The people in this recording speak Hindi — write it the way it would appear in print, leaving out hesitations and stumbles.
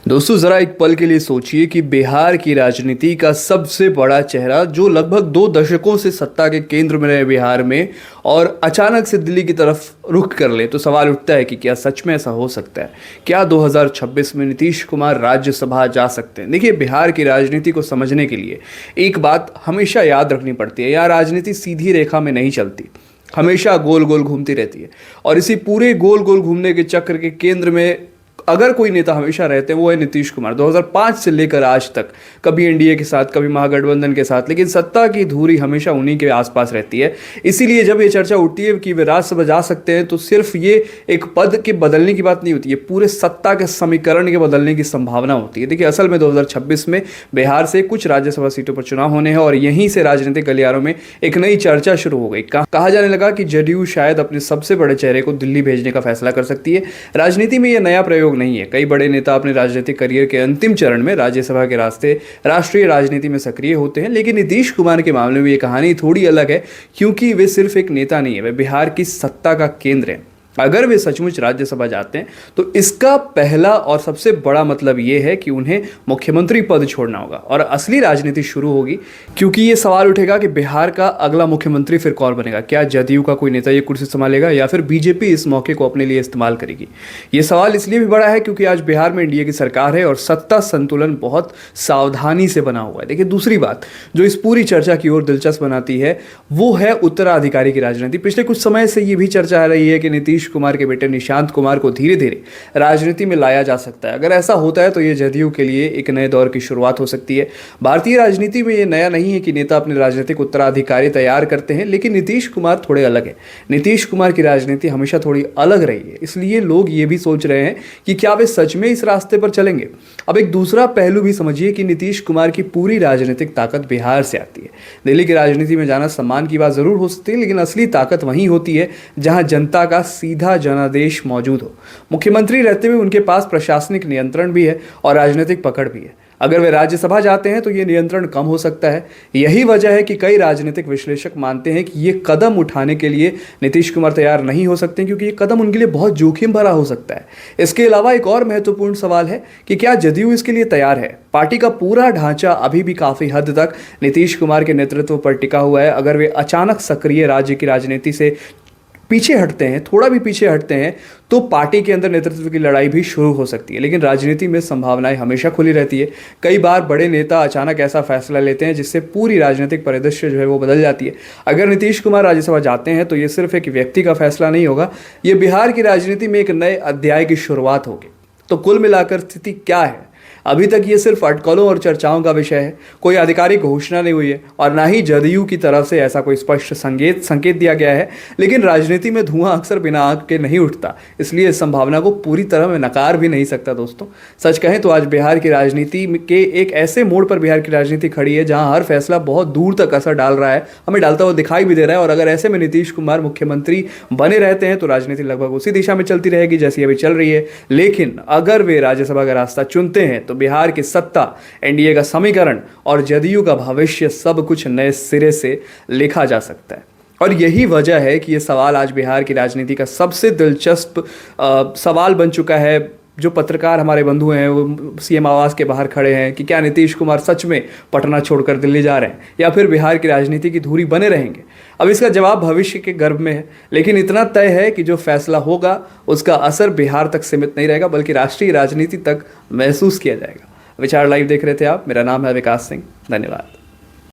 दोस्तों ज़रा एक पल के लिए सोचिए कि बिहार की राजनीति का सबसे बड़ा चेहरा जो लगभग 2 दशकों से सत्ता के केंद्र में रहे बिहार में और अचानक से दिल्ली की तरफ रुख कर ले तो सवाल उठता है कि क्या सच में ऐसा हो सकता है। क्या 2026 में नीतीश कुमार राज्यसभा जा सकते हैं। देखिए, बिहार की राजनीति को समझने के लिए एक बात हमेशा याद रखनी पड़ती है, यहाँ राजनीति सीधी रेखा में नहीं चलती, हमेशा गोल गोल घूमती रहती है। और इसी पूरे गोल गोल घूमने के चक्र के केंद्र में अगर कोई नेता हमेशा रहते हैं वो है नीतीश कुमार। 2005 से लेकर आज तक कभी एनडीए के साथ, कभी महागठबंधन के साथ, लेकिन सत्ता की धुरी हमेशा उन्हीं के आसपास रहती है। इसीलिए जब ये चर्चा उठती है कि वे राज्यसभा जा सकते हैं तो सिर्फ ये एक पद के बदलने की बात नहीं होती है, पूरे सत्ता के समीकरण के बदलने की संभावना होती है। देखिए, असल में 2026 में बिहार से कुछ राज्यसभा सीटों पर चुनाव होने हैं और यहीं से राजनीतिक गलियारों में एक नई चर्चा शुरू हो गई। कहा जाने लगा कि जदयू शायद अपने सबसे बड़े चेहरे को दिल्ली भेजने का फैसला कर सकती है। राजनीति में यह नया प्रयोग नहीं है। कई बड़े नेता अपने राजनीतिक करियर के अंतिम चरण में राज्यसभा के रास्ते राष्ट्रीय राजनीति में सक्रिय होते हैं, लेकिन नीतीश कुमार के मामले में ये कहानी थोड़ी अलग है, क्योंकि वे सिर्फ एक नेता नहीं है, वे बिहार की सत्ता का केंद्र है। अगर वे सचमुच राज्यसभा जाते हैं तो इसका पहला और सबसे बड़ा मतलब यह है कि उन्हें मुख्यमंत्री पद छोड़ना होगा और असली राजनीति शुरू होगी, क्योंकि यह सवाल उठेगा कि बिहार का अगला मुख्यमंत्री फिर कौन बनेगा। क्या जदयू का कोई नेता ये कुर्सी संभालेगा या फिर बीजेपी इस मौके को अपने लिए इस्तेमाल करेगी। यह सवाल इसलिए भी बड़ा है क्योंकि आज बिहार में एनडीए की सरकार है और सत्ता संतुलन बहुत सावधानी से बना हुआ है। देखिए, दूसरी बात जो इस पूरी चर्चा की ओर दिलचस्प बनाती है वो है उत्तराधिकारी की राजनीति। पिछले कुछ समय से ये भी चर्चा आ रही है कि नीतीश कुमार के बेटे निशांत कुमार को धीरे धीरे राजनीति में लाया जा सकता है। अगर ऐसा होता है तो यह जदयू के लिए एक नए दौर की शुरुआत हो सकती है। भारतीय राजनीति में यह नया नहीं है कि नेता अपने राजनीतिक उत्तराधिकारी तैयार करते हैं, लेकिन नीतीश कुमार थोड़े अलग है। नीतीश कुमार की राजनीति हमेशा थोड़ी अलग रही है, इसलिए लोग ये भी सोच रहे हैं कि क्या वे सच में इस रास्ते पर चलेंगे। अब एक दूसरा पहलू भी समझिए कि नीतीश कुमार की पूरी राजनीतिक ताकत बिहार से आती है। दिल्ली की राजनीति में जाना सम्मान की बात जरूर हो सकती है, लेकिन असली ताकत वहीं होती है जहां जनता का सीधा जनादेश मौजूद हो। मुख्यमंत्री रहते हुए उनके पास प्रशासनिक नियंत्रण भी है और राजनीतिक पकड़ भी है। अगर वे राज्यसभा जाते हैं तो ये नियंत्रण कम हो सकता है। यही वजह है कि कई राजनीतिक विश्लेषक मानते हैं कि ये कदम उठाने के लिए नीतीश कुमार तैयार नहीं हो सकते, क्योंकि ये कदम उनके लिए बहुत जोखिम भरा हो सकता है। इसके अलावा एक और महत्वपूर्ण सवाल है कि क्या जदयू इसके लिए तैयार है। पार्टी का पूरा ढांचा अभी भी काफी हद तक नीतीश कुमार के नेतृत्व पर टिका हुआ है। अगर वे अचानक सक्रिय राज्य की राजनीति से पीछे हटते हैं, थोड़ा भी पीछे हटते हैं, तो पार्टी के अंदर नेतृत्व की लड़ाई भी शुरू हो सकती है। लेकिन राजनीति में संभावनाएं हमेशा खुली रहती है। कई बार बड़े नेता अचानक ऐसा फैसला लेते हैं जिससे पूरी राजनीतिक परिदृश्य जो है वो बदल जाती है। अगर नीतीश कुमार राज्यसभा जाते हैं तो ये सिर्फ एक व्यक्ति का फैसला नहीं होगा, ये बिहार की राजनीति में एक नए अध्याय की शुरुआत होगी। तो कुल मिलाकर स्थिति क्या है? अभी तक ये सिर्फ अटकलों और चर्चाओं का विषय है, कोई आधिकारिक घोषणा नहीं हुई है और ना ही जदयू की तरफ से ऐसा कोई स्पष्ट संकेत दिया गया है। लेकिन राजनीति में धुआं अक्सर बिना आग के नहीं उठता, इसलिए इस संभावना को पूरी तरह में नकार भी नहीं सकता। दोस्तों, सच कहें तो आज बिहार की राजनीति के एक ऐसे मोड़ पर बिहार की राजनीति खड़ी है जहां हर फैसला बहुत दूर तक असर डाल रहा है, हमें डालता हुआ दिखाई भी दे रहा है। और अगर ऐसे में नीतीश कुमार मुख्यमंत्री बने रहते हैं तो राजनीति लगभग उसी दिशा में चलती रहेगी जैसी अभी चल रही है। लेकिन अगर वे राज्यसभा का रास्ता चुनते हैं तो बिहार की सत्ता, एनडीए का समीकरण और जदयू का भविष्य सब कुछ नए सिरे से लिखा जा सकता है। और यही वजह है कि यह सवाल आज बिहार की राजनीति का सबसे दिलचस्प सवाल बन चुका है। जो पत्रकार हमारे बंधु हैं वो सीएम आवास के बाहर खड़े हैं कि क्या नीतीश कुमार सच में पटना छोड़कर दिल्ली जा रहे हैं या फिर बिहार की राजनीति की धुरी बने रहेंगे। अब इसका जवाब भविष्य के गर्भ में है, लेकिन इतना तय है कि जो फैसला होगा उसका असर बिहार तक सीमित नहीं रहेगा, बल्कि राष्ट्रीय राजनीति तक महसूस किया जाएगा। विचार लाइव देख रहे थे आप, मेरा नाम है विकास सिंह। धन्यवाद।